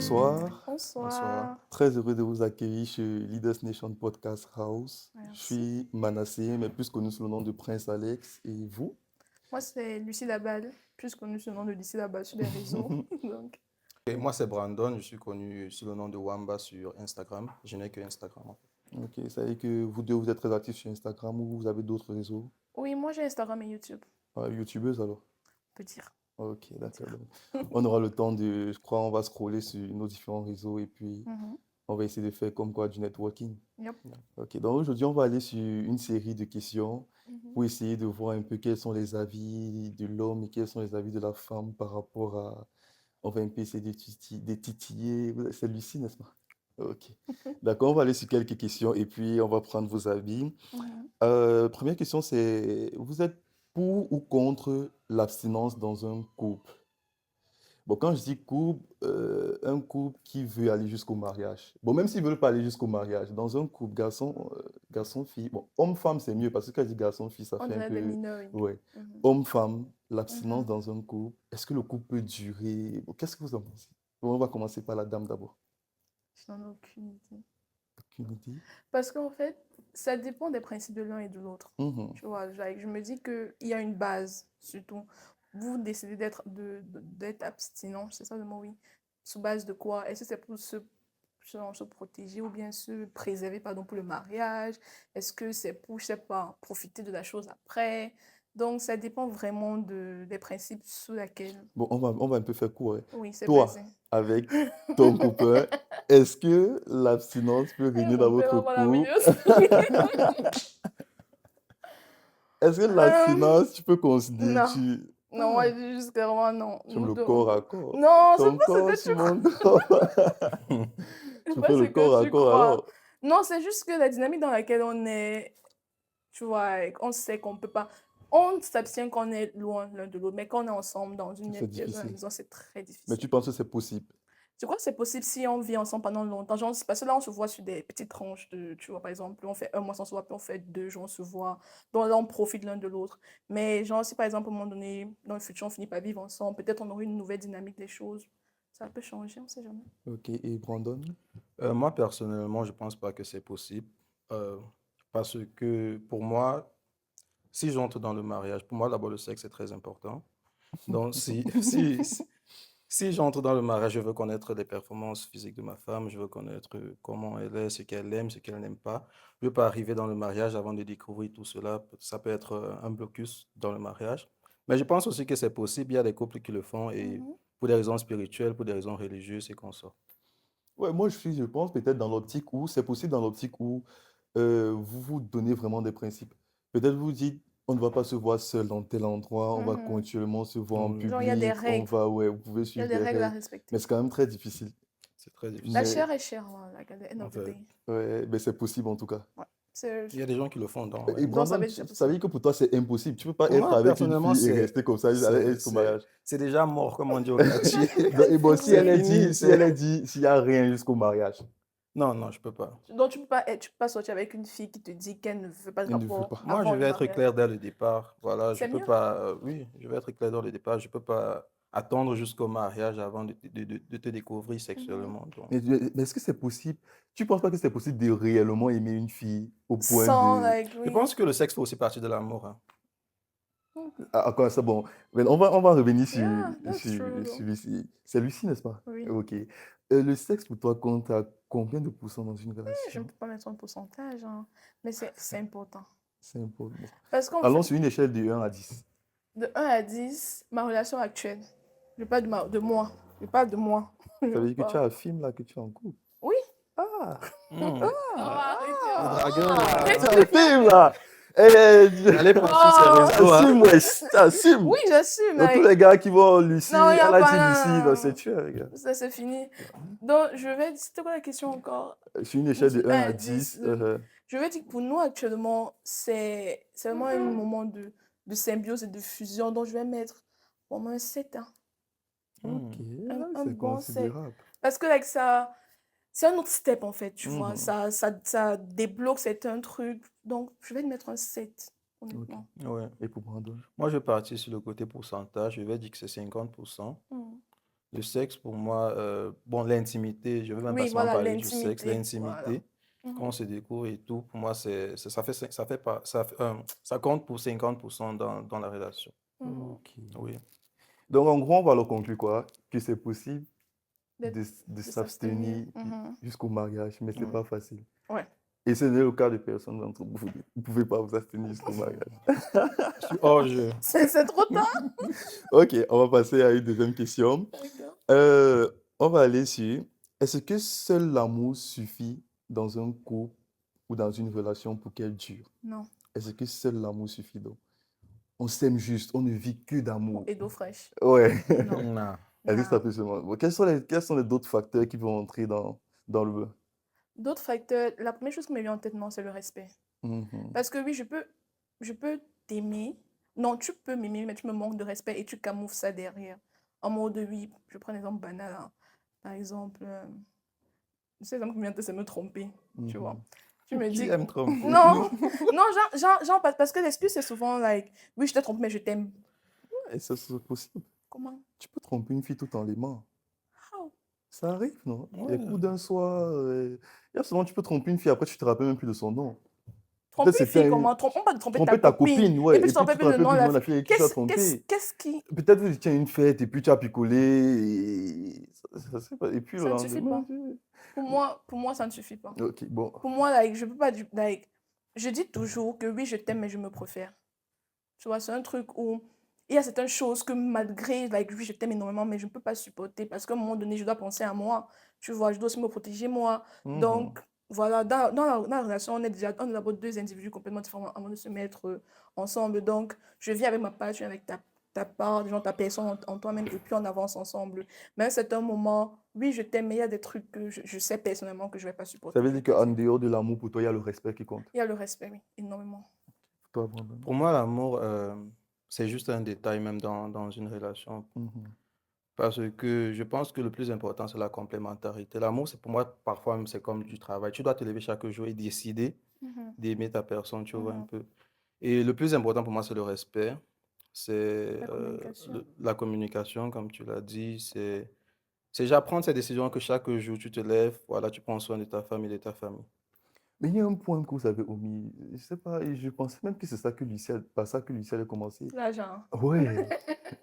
Bonsoir. Bonsoir. Bonsoir. Très heureux de vous accueillir chez Leaders Nation Podcast House. Je Merci. suis Manassé, mais plus connu sous le nom de Prince Alex. Et vous? Moi, c'est Lucie Laballe, plus connue sous le nom de Lucie Laballe sur les réseaux. Donc, Et moi, c'est Brandon. Je suis connu sous le nom de Wamba sur Instagram. Je n'ai que Instagram, en fait. Ok, ça veut dire que vous deux, vous êtes très actifs sur Instagram ou vous avez d'autres réseaux? oui, moi, j'ai Instagram et YouTube, YouTubeuse alors? on peut dire. Ok, On peut d'accord. dire. Donc, on aura le temps de, je crois, on va scroller sur nos différents réseaux et puis Mhm. on va essayer de faire comme quoi du networking. Yep. Ok, donc aujourd'hui, on va aller sur une série de questions Mhm. pour essayer de voir un peu quels sont les avis de l'homme et quels sont les avis de la femme par rapport à... On va un peu essayer de titiller. C'est Lucie, n'est-ce pas? Ok. D'accord, on va aller sur quelques questions et puis on va prendre vos avis. Mhm. Première question, c'est, vous êtes pour ou contre l'abstinence dans un couple? Bon, quand je dis couple, un couple qui veut aller jusqu'au mariage. Bon, même s'ils ne veulent pas aller jusqu'au mariage, dans un couple, garçon-fille, bon, homme-femme, c'est mieux parce que quand je dis garçon-fille, ça On fait un dirait des peu. mineurs, oui. Ouais. Mhm. Homme-femme, l'abstinence Mhm. dans un couple, est-ce que le couple peut durer? Bon, qu'est-ce que vous en pensez? Bon, on va commencer par la dame d'abord. Je n'en ai aucune idée. Aucune idée? Parce qu'en fait, ça dépend des principes de l'un et de l'autre. Mhm. Tu vois, like, je me dis qu'il y a une base, surtout. Vous décidez d'être abstinent, c'est ça le mot, oui. Sous base de quoi? Est-ce que c'est pour se protéger ou bien se préserver, pardon, pour le mariage? Est-ce que c'est pour, je sais pas, profiter de la chose après? Donc, ça dépend vraiment des principes sous lesquels. Bon, on va un peu faire court, hein. Oui, c'est Toi, basé. avec ton copain, est-ce que l'abstinence peut Eh, régner dans mon père votre va la couple? meilleure. Est-ce que Euh, l'abstinence, tu peux considérer, non. Non, moi, Ah, je dis juste clairement non. tu aimes Nous le deux. corps à corps. Non, c'est Ton pas ce corps que tu sur crois. mon corps. C'est Tu pas fais ce le que corps à tu corps crois. alors. Non, c'est juste que la dynamique dans laquelle on est, tu vois, on sait qu'on peut pas. On s'abstient quand on est loin l'un de l'autre, mais quand on est ensemble dans une C'est pièce de la difficile. maison, c'est très Mais tu difficile. penses que c'est possible? Je crois que c'est possible si on vit ensemble pendant longtemps. Genre, parce que là, on se voit sur des petites tranches de, tu vois, par exemple, on fait un mois sans se voir, puis on fait 2 jours, on se voit. Donc là, on profite l'un de l'autre. Mais genre, si par exemple, à un moment donné, dans le futur, on finit par vivre ensemble, peut-être on aurait une nouvelle dynamique des choses. Ça peut changer, on ne sait jamais. Ok, et Brandon? Moi, personnellement, je ne pense pas que c'est possible. euh, Parce que pour moi, si j'entre dans le mariage, pour moi, d'abord, le sexe est très important. Donc, si j'entre dans le mariage, je veux connaître les performances physiques de ma femme, je veux connaître comment elle est, ce qu'elle aime, ce qu'elle n'aime pas. Je ne veux pas arriver dans le mariage avant de découvrir tout cela. Ça peut être un blocus dans le mariage. Mais je pense aussi que c'est possible. Il y a des couples qui le font et Mhm. pour des raisons spirituelles, pour des raisons religieuses et qu'on sort. Ouais, moi je pense peut-être dans l'optique où, c'est possible dans l'optique où vous vous donnez vraiment des principes. Peut-être vous dites, on ne va pas se voir seul dans tel endroit, on va Mhm. continuellement se voir en Oui, Genre, il y a des public, on règles. va, ouais, vous pouvez Il y a suivre des des règles à règles, mais respecter. c'est quand même très difficile. c'est très La difficile. Mais, chair est chère, hein, like, at the end En of the fait, day. ouais, mais c'est possible en tout cas. Ouais. C'est... il y a des gens qui le font, donc ouais. Et Donc, ça Brandon, veut dire que c'est ça veut possible. dire que pour toi c'est impossible. Tu peux pas Pour être moi, avec une personnellement, fille et rester comme ça jusqu'au mariage. c'est déjà mort, comme on dit au quartier. Et bon, si Oui. C'est elle est fini. dit, si elle est dit, s'il n'y a rien jusqu'au mariage, Non, non, je peux pas. Donc, tu peux pas sortir avec une fille qui te dit qu'elle ne veut pas de il ne veut rapport pas. Moi, je avant le vais être mariage. clair dès le départ. Voilà, je C'est peux mieux. pas. Oui, je vais être clair dès le départ. Je peux pas attendre jusqu'au mariage avant de te découvrir Mhm. sexuellement. Donc. Mais est-ce que c'est possible? Tu penses pas que c'est possible de réellement aimer une fille au point Sans, de... like, Je oui. pense que le sexe fait aussi partie de l'amour, hein. Ah, quoi, c'est bon. Mais on va revenir Yeah, that's true, sur though. Lucie. C'est Lucie, n'est-ce pas? Oui. Ok. Le sexe pour toi compte à combien de pourcents dans une Je ne relation? peux pas mettre un pourcentage, hein, mais c'est important. C'est important. Bon. Parce qu'en Allons fait, sur une échelle de 1 à 10. de 1 à 10, ma relation actuelle, je parle de moi. Je parle de moi. Ça Je veut dire que tu parle. as un film là, que tu es en couple. Oui. Ah! Hmm. Oh, arrêtez. Le Oh. dragueur, là. Tu as un film là! Eh, Allez pas sur ces réseaux, hein. assume, wesh! Assume! Oui, j'assume. Donc tous Like, les gars qui vont Lucie, non, il n'y a elle a pas. dit Lucie, donc c'est Non, tueur, les gars. ça, c'est fini. Donc, je vais. C'était quoi la question encore? Sur une Vous échelle de dites 1 1 à à 10. 10, Je vais dire que pour nous, actuellement, c'est vraiment un moment de symbiose et de fusion. Donc, je vais mettre au moins un 7. Hein. ok, Un c'est bon 7. considérable. Parce que like, ça, c'est un autre step, en fait, tu vois. Mhm. Ça débloque certains trucs. Donc, je vais te mettre un 7, Ok. honnêtement. Ouais. Et pour Brandon? Moi, je vais partir sur le côté pourcentage. Je vais dire que c'est 50%. Mm. Le sexe, pour moi, bon, l'intimité, je ne veux même pas Oui, seulement voilà, parler du sexe, l'intimité. Voilà. l'intimité, quand on Mhm. se découvre et tout, pour moi, ça fait pas, ça compte pour 50% dans la relation. Mhm. Ok. Oui. Donc, en gros, on va le conclure quoi? Que c'est possible D'être- de de s'abstenir. s'abstenir Mhm. jusqu'au mariage, mais c'est Mhm. pas facile. Ouais. Et ce n'est le cas de personne d'entre vous. Vous ne pouvez pas vous abstenir jusqu'au mariage. Je suis hors jeu. C'est trop tard. Ok, on va passer à une deuxième question. D'accord. Euh, on va aller sur, est-ce que seul l'amour suffit dans un couple ou dans une relation pour qu'elle dure? Non. Est-ce que seul l'amour suffit donc? On s'aime juste, on ne vit que Bon, d'amour. et d'eau fraîche. Ouais. Non. Non. Est-ce que ça Non. peut se bon, quels sont les d'autres facteurs qui vont entrer dans le... D'autres facteurs, la première chose qui me vient en tête, non, c'est le respect. Mhm. Parce que oui, je peux t'aimer. Non, tu peux m'aimer, mais tu me manques de respect et tu camoufles ça derrière. En mode, oui, je prends un exemple banal, hein. Par exemple, l'exemple qui me vient en tête, c'est me tromper, tu vois. Mhm. Tu me Qui dis, aime tromper? non, non, parce que l'excuse, c'est souvent, like, oui, je te trompe, mais je t'aime. Et ça, c'est possible. Comment? Tu peux tromper une fille tout en l'aimant. How? Ça arrive, non? Les Ouais. coups d'un soir, il y a souvent, tu peux tromper une fille, après tu te rappelles même plus de son nom. Peut-être Tromper une fille, c'était comment? On parle de tromper ta tromper ta copine. copine, Et ouais, puis et tu te puis tu rappelles te plus le rappelles nom de plus du la nom de la fille. fille avec qui tu as trompé. Qu'est-ce qui... Peut-être vous étiez à une fête et puis tu as picolé et et puis le Ça ne suffit lendemain, pas. Pour moi, ça ne suffit pas. Ok, bon. Pour moi, like, je peux pas... Like, je dis toujours que oui, je t'aime, mais je me préfère. Tu vois, c'est un truc où il y a certaines choses que malgré, like, oui, je t'aime énormément, mais je ne peux pas supporter parce qu'à un moment donné, je dois penser à moi. Tu vois, je dois aussi me protéger moi. Mhm. Donc, voilà, dans la relation, on est d'abord deux individus complètement différents avant de se mettre ensemble. Donc, je vis avec ma part, tu viens avec ta part, disons, ta personne en toi-même, et puis on avance ensemble. Mais c'est un moment, oui, je t'aime, mais il y a des trucs que je sais personnellement que je ne vais pas Ça supporter, veut je vais dire pas qu'en dire. dehors de l'amour, pour toi, il y a le respect qui compte. Il y a le respect, oui, énormément. Toi, Brandon. Pour moi, l'amour, c'est juste un détail même dans une relation. Mhm. Parce que je pense que le plus important, c'est la complémentarité. L'amour, c'est pour moi, parfois même, c'est comme du travail. Tu dois te lever chaque jour et décider Mhm, d'aimer ta personne, tu vois un mhm. peu. Et le plus important pour moi, c'est le respect. C'est La communication. la communication, comme tu l'as dit. C'est déjà prendre ces décisions que chaque jour, tu te lèves, voilà, tu prends soin de ta famille et de ta famille. Mais il y a un point que vous avez omis. Je sais pas, et je pensais même que c'est ça que Luciel, par ça que Luciel a commencé. L'argent. Ouais,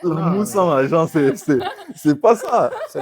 l'amour Non, sans argent, c'est pas ça. c'est...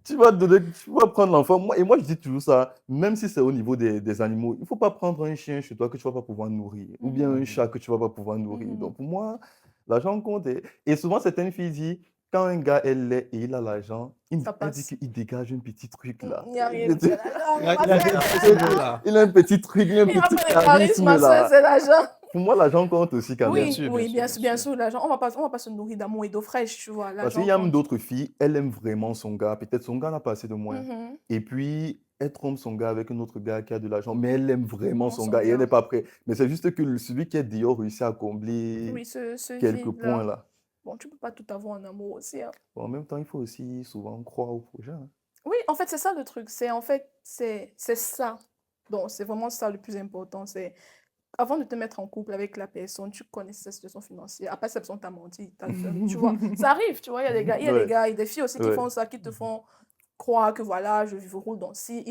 Tu vas donner, tu vas prendre l'enfant. Et moi, je dis toujours ça, même si c'est au niveau des animaux, il faut pas prendre un chien chez toi que tu vas pas pouvoir nourrir, ou bien un Mhm, chat que tu vas pas pouvoir nourrir. mhm. Donc, pour moi, l'argent compte. Et souvent, certaines filles disent, quand un gars, elle l'est et il a l'argent, Ça elle dit passe. qu'il dégage un petit truc là. Il n'y a rien, c'est l'argent. Il Ma y a soeur, rien à c'est ce l'argent. niveau-là. Il a un petit truc, il a un Il n'y a petit pas de charisme, charisme ma soeur, là. c'est l'argent. Pour moi, l'argent compte aussi quand Bien même. Oui, sûr, bien oui, sûr, bien bien sûr. sûr, l'argent. On va pas se nourrir d'amour et d'eau fraîche, tu vois. Parce qu'il L'argent y a même compte. d'autres filles, elles aiment vraiment son gars. Peut-être son gars n'a pas assez de moyens. Mhm. Et puis, elle trompe son gars avec un autre gars qui a de l'argent, mais elle aime vraiment Comment son son gars et elle n'est gars. pas prête. Mais c'est juste que celui qui est dehors réussit à combler Oui, ce quelques points vide-là. là. Bon, tu peux pas tout avoir en amour aussi, hein. Bon, en même temps, il faut aussi souvent croire au projet, hein. Oui, en fait, c'est ça le truc. C'est ça. Donc, c'est vraiment ça le plus important. C'est avant de te mettre en couple avec la personne, tu connais sa situation financière. Après, cette personne t'a menti, tu vois. Ça arrive, tu vois. Il y a des Ouais, gars, il y a des filles aussi qui ouais. font ça, qui te font croire que voilà, je roule dans ci,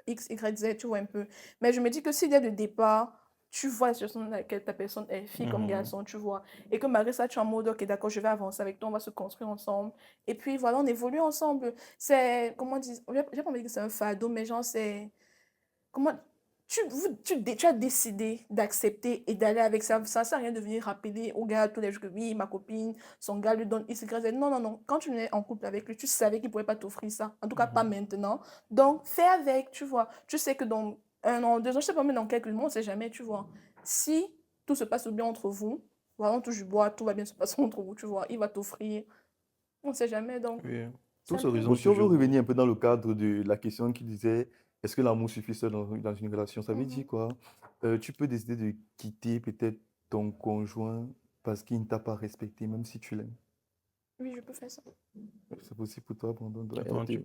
X, Y, Z, tu vois un peu. Mais je me dis que s'il y a de départ, tu vois la situation dans laquelle ta personne est, fille comme Mhm. garçon, tu vois. Et que malgré ça, tu es en mode, ok, d'accord, je vais avancer avec toi, on va se construire ensemble. Et puis voilà, on évolue ensemble. C'est, comment dire, j'ai pas envie de dire que c'est un fardeau, mais genre, c'est, comment, tu as décidé d'accepter et d'aller avec ça. Ça ne sert à rien de venir rappeler au gars tous les jours que oui, ma copine, son gars lui donne X, Y, Z. Non, non, non. Quand tu es en couple avec lui, tu savais qu'il ne pouvait pas t'offrir ça. En tout cas, pas Mhm. maintenant. Donc, fais avec, tu vois. Tu sais que dans un an, 2 ans, je sais pas, mais dans quelques mois, on ne sait jamais, tu vois. Si tout se passe bien entre vous, voilà, on touche du bois, tout va bien se passer entre vous, tu vois. Il va t'offrir. On ne sait jamais, donc, Oui. c'est Tout un se peu... Bon, résume si on veut toujours. revenir un peu dans le cadre de la question qui disait, est-ce que l'amour suffit seul dans une relation? Ça veut dire Mhm. quoi? Tu peux décider de quitter peut-être ton conjoint parce qu'il ne t'a pas respecté, même si tu l'aimes. Oui, je peux faire ça. C'est possible pour toi, Brandon. Attends, tu